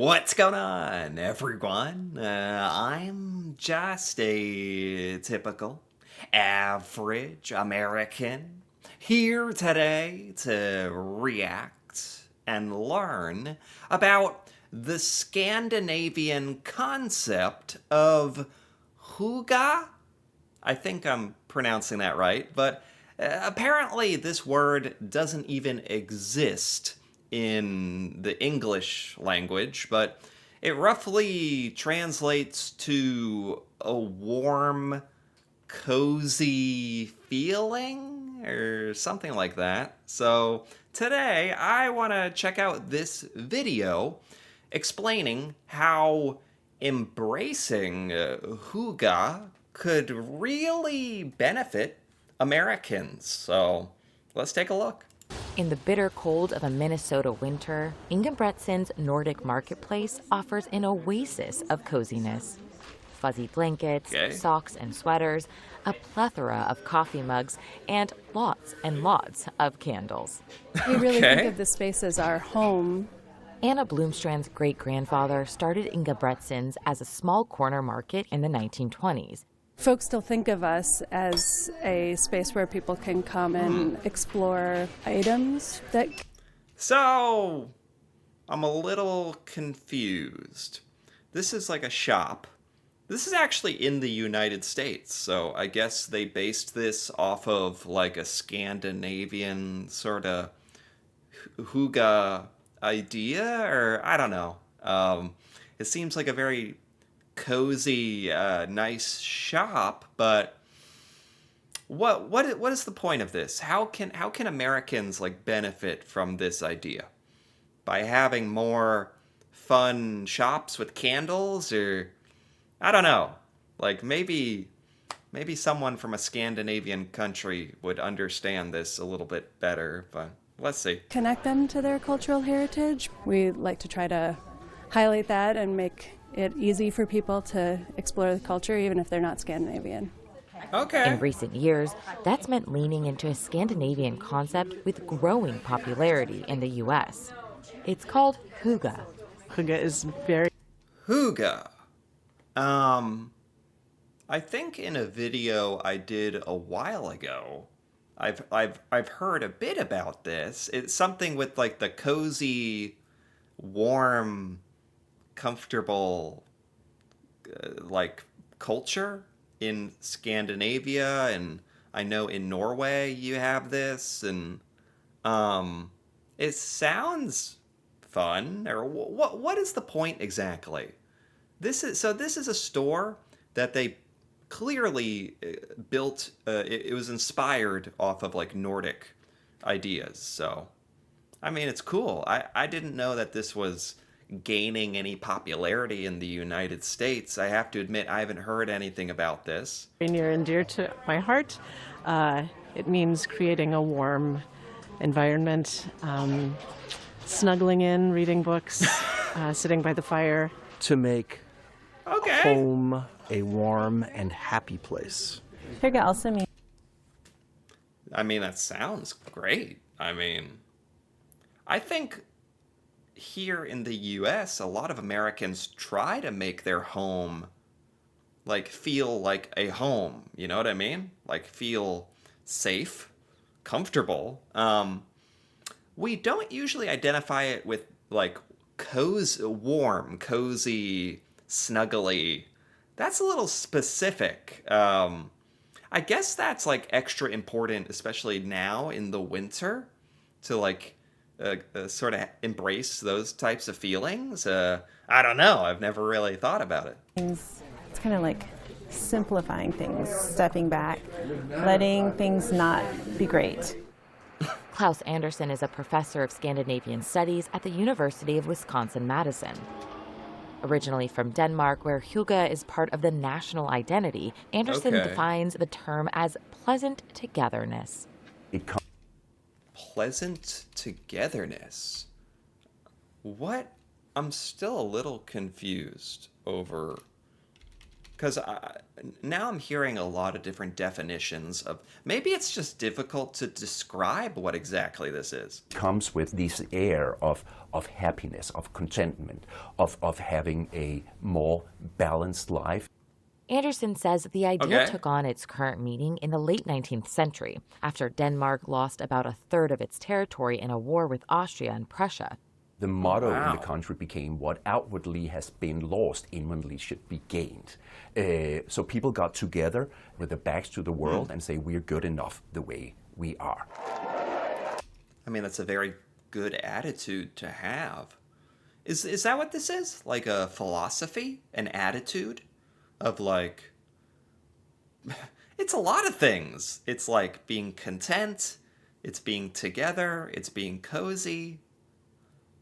What's going on, everyone? I'm just a typical, average American here today to react and learn about the Scandinavian concept of Hygge. I think I'm pronouncing that right, but apparently this word doesn't even exist in the English language, but it roughly translates to a warm, cozy feeling or something like that. So today I want to check out this video explaining how embracing Hygge could really benefit Americans. So let's take a look. In the bitter cold of a Minnesota winter, Ingebretsen's Nordic marketplace offers an oasis of coziness. Fuzzy blankets, Okay. socks and sweaters, a plethora of coffee mugs, and lots of candles. We really think Okay. of this space as our home. Anna Bloomstrand's great-grandfather started Ingebretsen's as a small corner market in the 1920s. Folks still think of us as a space where people can come and explore items that So I'm a little confused. This is like a shop. This is actually in the United States, so I guess they based this off of like a Scandinavian sort of Hygge idea, or I don't know. It seems like a very cozy, nice shop, but what is the point of this? How can Americans like benefit from this idea by having more fun shops with candles, or I don't know. Like maybe someone from a Scandinavian country would understand this a little bit better, but let's see. connect them to their cultural heritage. We like to try to highlight that and make it easy for people to explore the culture, even if they're not Scandinavian. Okay. In recent years, that's meant leaning into a Scandinavian concept with growing popularity in the U.S. It's called Hygge. Hygge is very Hygge. I think in a video I did a while ago, I've heard a bit about this. It's something with like the cozy, warm, comfortable, like culture in Scandinavia, and I know in Norway you have this, and it sounds fun. Or what is the point exactly? This is a store that they clearly built. It was inspired off of like Nordic ideas. So, I mean, it's cool. I didn't know that this was gaining any popularity in the United States. I have to admit, I haven't heard anything about this. near and dear to my heart. It means creating a warm environment, snuggling in, reading books, sitting by the fire. To make Okay. home a warm and happy place. Hygge also means I mean, that sounds great. I mean, I think here in the US, a lot of Americans try to make their home like feel like a home. You know what I mean? Like feel safe, comfortable. We don't usually identify it with like cozy, warm, cozy, snuggly. That's a little specific. I guess that's like extra important, especially now in the winter, to like sort of embrace those types of feelings. I don't know. I've never really thought about it. it's kind of like simplifying things, stepping back, letting things not be great. Klaus Anderson is a professor of Scandinavian studies at the University of Wisconsin-Madison. Originally from Denmark, where Hygge is part of the national identity, Anderson Okay. defines the term as pleasant togetherness. Pleasant togetherness. What? I'm still a little confused over Because now I'm hearing a lot of different definitions of, maybe it's just difficult to describe what exactly this is. Comes with this air of happiness, of contentment, of having a more balanced life. Anderson says the idea Okay. took on its current meaning in the late 19th century, after Denmark lost about a third of its territory in a war with Austria and Prussia. The motto in the Wow. country became, what outwardly has been lost, inwardly should be gained. So people got together with their backs to the world and say, we're good enough the way we are. I mean, that's a very good attitude to have. Is that what this is? Like a philosophy? An attitude? Of like... It's a lot of things. It's like being content. It's being together. It's being cozy.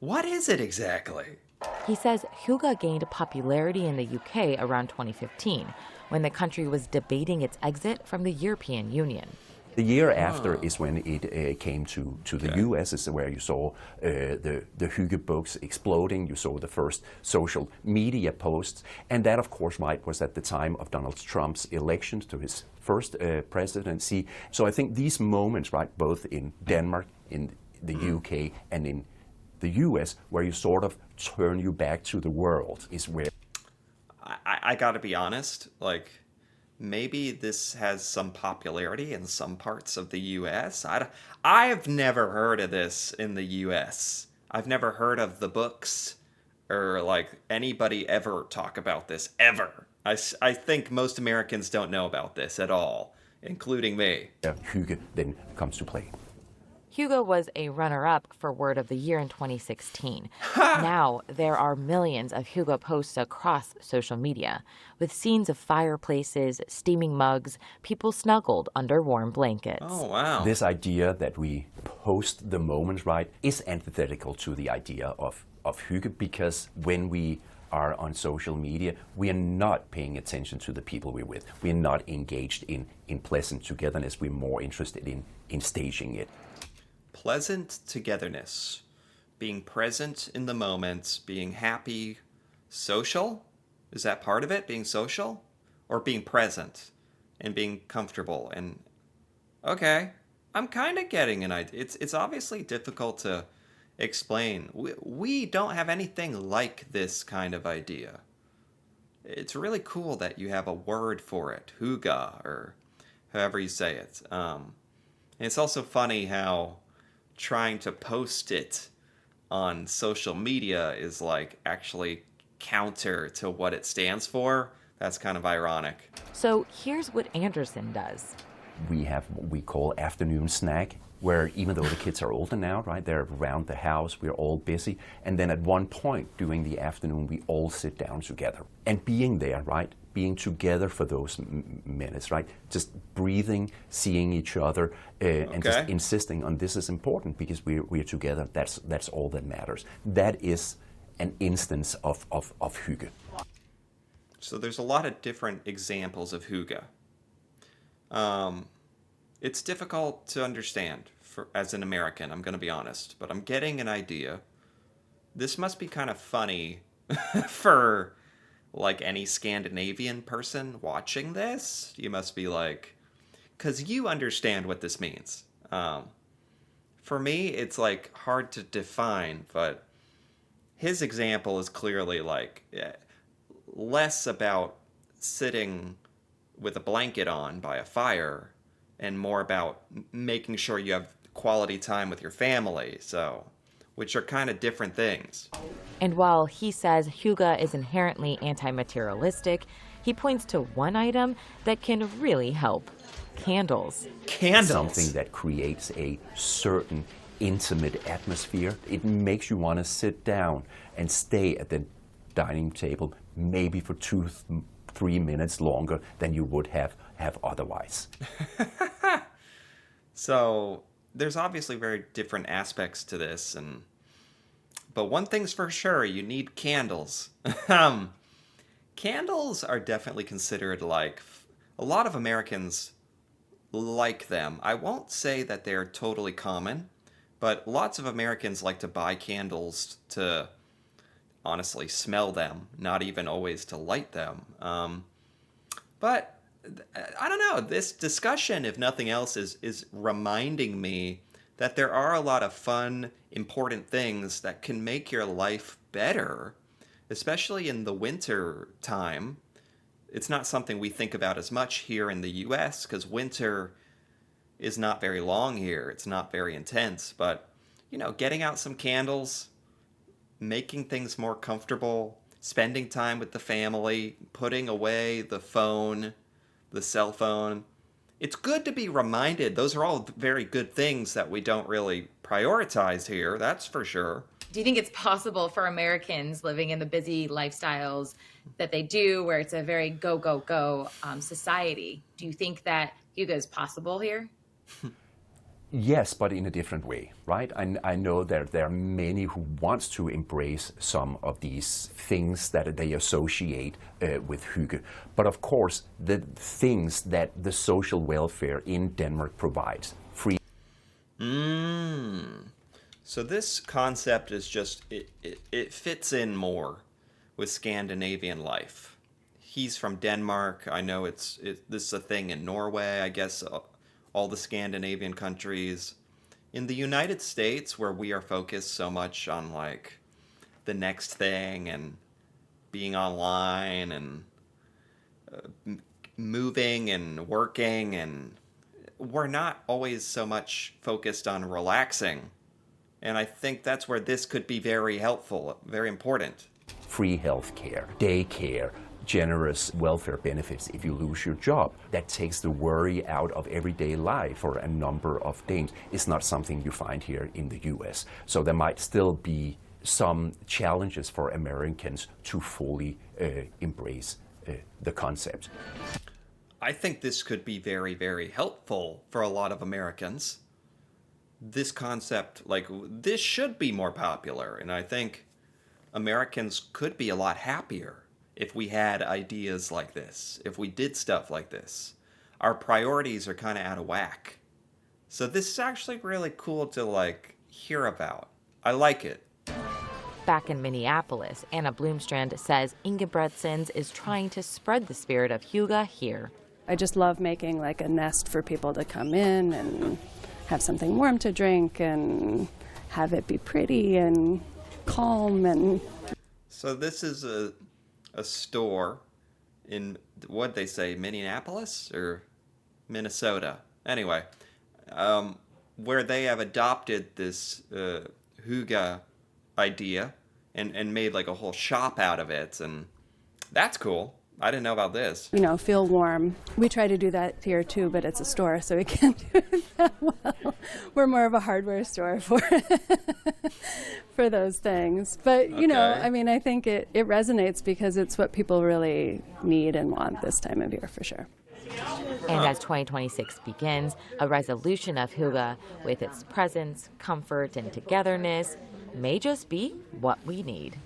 What is it exactly? He says Hygge gained popularity in the UK around 2015, when the country was debating its exit from the European Union. The year after is when it came to the US, is where you saw the Hygge books exploding. You saw the first social media posts. And that, of course, right, was at the time of Donald Trump's election to his first presidency. So I think these moments, right, both in Denmark, in the UK, and in the US, where you sort of turn you back to the world, is where... I gotta be honest, like... Maybe this has some popularity in some parts of the U.S. I've never heard of this in the U.S. I've never heard of the books or, like, anybody ever talk about this, ever. I think most Americans don't know about this at all, including me. Hygge then comes to play. Hygge was a runner-up for Word of the Year in 2016. Now, there are millions of Hygge posts across social media, with scenes of fireplaces, steaming mugs, people snuggled under warm blankets. Oh, wow. This idea that we post the moments, right, is antithetical to the idea of Hygge, because when we are on social media, we are not paying attention to the people we're with. We're not engaged in pleasant togetherness. We're more interested in staging it. Pleasant togetherness. Being present in the moment, being happy, social? Is that part of it, being social? Or being present and being comfortable and... Okay, I'm kind of getting an idea. It's obviously difficult to explain. We don't have anything like this kind of idea. It's really cool that you have a word for it, Hygge, or however you say it. And it's also funny how trying to post it on social media is like actually counter to what it stands for. That's kind of ironic. So here's what Anderson does. We have what we call afternoon snack, where even though the kids are older now, right, they're around the house, we're all busy, and then at one point during the afternoon, we all sit down together. And being there, right, being together for those minutes, right, just breathing, seeing each other, and just insisting on this is important because we're together. That's all that matters. That is an instance of Hygge. So there's a lot of different examples of Hygge. It's difficult to understand as an American, I'm going to be honest, but I'm getting an idea. This must be kind of funny for like any Scandinavian person watching this. You must be like, because you understand what this means. For me, it's like hard to define, but his example is clearly like less about sitting with a blanket on by a fire and more about making sure you have quality time with your family, so, which are kind of different things. And while he says Hygge is inherently anti-materialistic, he points to one item that can really help: candles. Candles! Something that creates a certain intimate atmosphere. It makes you want to sit down and stay at the dining table maybe for 2-3 minutes longer than you would have otherwise. So there's obviously very different aspects to this, but one thing's for sure, you need candles. Candles are definitely considered like, a lot of Americans like them. I won't say that they're totally common, but lots of Americans like to buy candles to honestly smell them, not even always to light them. But I don't know. This discussion, if nothing else, is reminding me that there are a lot of fun, important things that can make your life better, especially in the winter time. It's not something we think about as much here in the US because winter is not very long here. It's not very intense. But, getting out some candles, making things more comfortable, spending time with the family, putting away the phone, the cell phone. It's good to be reminded. Those are all very good things that we don't really prioritize here, that's for sure. Do you think it's possible for Americans living in the busy lifestyles that they do, where it's a very go, go, go society? Do you think that yoga is possible here? Yes, but in a different way, right? I know that there are many who want to embrace some of these things that they associate with Hygge. But of course, the things that the social welfare in Denmark provides, free. So this concept is just, it fits in more with Scandinavian life. He's from Denmark. I know this is a thing in Norway, I guess. All the Scandinavian countries. In the United States, where we are focused so much on like the next thing and being online and moving and working, and we're not always so much focused on relaxing. And I think that's where this could be very helpful, very important. Free health care, daycare, generous welfare benefits if you lose your job. That takes the worry out of everyday life for a number of things. It's not something you find here in the US. So there might still be some challenges for Americans to fully embrace the concept. I think this could be very, very helpful for a lot of Americans. This concept, this should be more popular, and I think Americans could be a lot happier if we had ideas like this, if we did stuff like this. Our priorities are kind of out of whack. So this is actually really cool to hear about. I like it. Back in Minneapolis, Anna Bloomstrand says Ingebretsen's is trying to spread the spirit of Hygge here. I just love making a nest for people to come in and have something warm to drink and have it be pretty and calm. And so this is a store in, what'd they say, Minneapolis or Minnesota? Anyway, where they have adopted this Hygge idea and made a whole shop out of it, and that's cool. I didn't know about this. Feel warm. We try to do that here too, but it's a store, so we can't do it that well. We're more of a hardware store for for those things. But, Okay. I think it resonates because it's what people really need and want this time of year for sure. And as 2026 begins, a resolution of Hygge, with its presence, comfort, and togetherness, may just be what we need.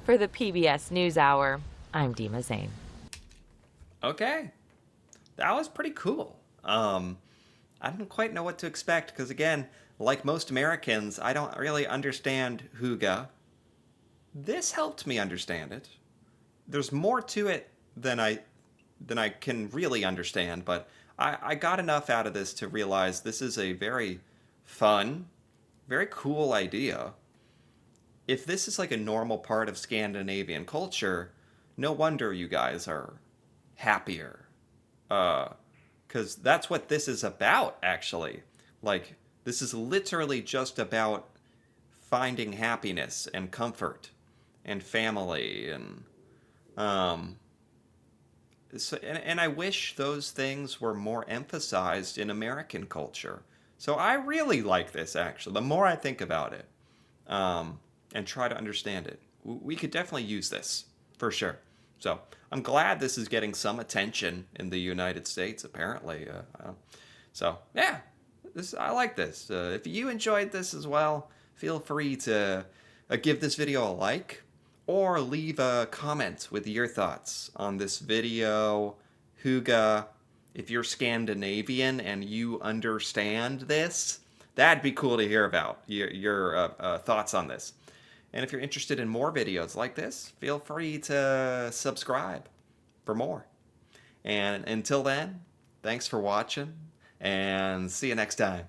For the PBS NewsHour, I'm Dima Zain. Okay. That was pretty cool. I didn't quite know what to expect because, again, like most Americans, I don't really understand Hygge. This helped me understand it. There's more to it than I can really understand, but I got enough out of this to realize this is a very fun, very cool idea. If this is a normal part of Scandinavian culture, no wonder you guys are happier. Because that's what this is about, actually. This is literally just about finding happiness and comfort and family and I wish those things were more emphasized in American culture. So I really like this, actually. The more I think about it and try to understand it, we could definitely use this for sure. So I'm glad this is getting some attention in the United States, apparently. So yeah, I like this. If you enjoyed this as well, feel free to give this video a like or leave a comment with your thoughts on this video, Hygge. If you're Scandinavian and you understand this, that'd be cool to hear about your thoughts on this. And if you're interested in more videos like this, feel free to subscribe for more. And until then, thanks for watching, and see you next time.